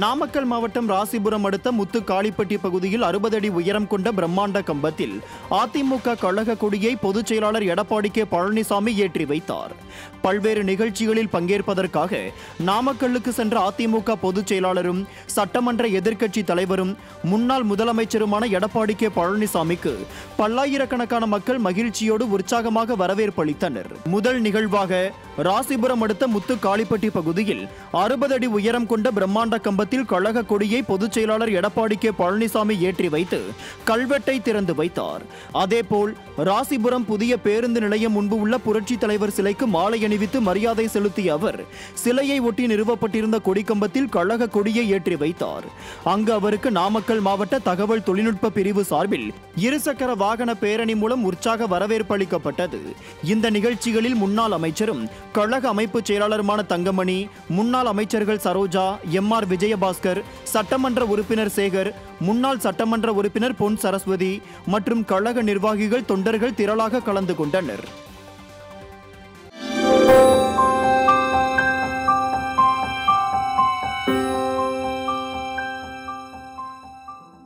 நாமக்கல் மாவட்டம் ராசிபுரம் அடுத்த முத்துக்காளிப்பட்டி பகுதியில் 60 அடி உயரம் கொண்ட பிரம்மாண்ட கம்பத்தில் அதிமுக கழக கொடியை பொதுச் செயலாளர் எடப்பாடி கே பழனிசாமி ஏற்றி வைத்தார். பல்வேறு நிகழ்ச்சிகளில் பங்கேற்பதற்காக நாமக்கல்லுக்கு சென்ற அதிமுக பொதுச் செயலாளரும் சட்டமன்ற எதிர்க்கட்சி தலைவரும் முன்னாள் முதலமைச்சருமான எடப்பாடி கே பழனிசாமிக்கு பல்லாயிரக்கணக்கான மக்கள் மகிழ்ச்சியோடு உற்சாகமாக வரவேற்பு அளித்தனர். முதல் நிகழ்வாக ராசிபுரம் அடுத்த முத்துக்காளிப்பட்டி பகுதியில் 60 அடி உயரம் கொண்ட பிரம்மாண்ட கம்பத்தில் கழக கொடியை பொதுச் செயலாளர் எடப்பாடி கே பழனிசாமி ஏற்றி வைத்து கல்வெட்டை திறந்து வைத்தார். அதேபோல் ராசிபுரம் புதிய பேருந்து நிலையம் முன்பு உள்ள புரட்சி தலைவர் சிலைக்கு மாலை அணிவித்து மரியாதை செலுத்திய அவர் சிலையை ஒட்டி நிறுவப்பட்டிருந்த கொடிக்கம்பத்தில் கழக கொடியை ஏற்றி வைத்தார். அங்கு அவருக்கு நாமக்கல் மாவட்ட தகவல் தொழில்நுட்ப பிரிவு சார்பில் இருசக்கர வாகன பேரணி மூலம் உற்சாக வரவேற்பு அளிக்கப்பட்டது. இந்த நிகழ்ச்சிகளில் முன்னாள் அமைச்சரும் கழக அமைப்பு செயலாளருமான தங்கமணி, முன்னாள் அமைச்சர்கள் சரோஜா, எம்.ஆர். விஜயபாஸ்கர், சட்டமன்ற உறுப்பினர் சேகர், முன்னாள் சட்டமன்ற உறுப்பினர் பொன் சரஸ்வதி மற்றும் கழக நிர்வாகிகள் தொண்டர்கள் திரளாக கலந்து கொண்டனர்.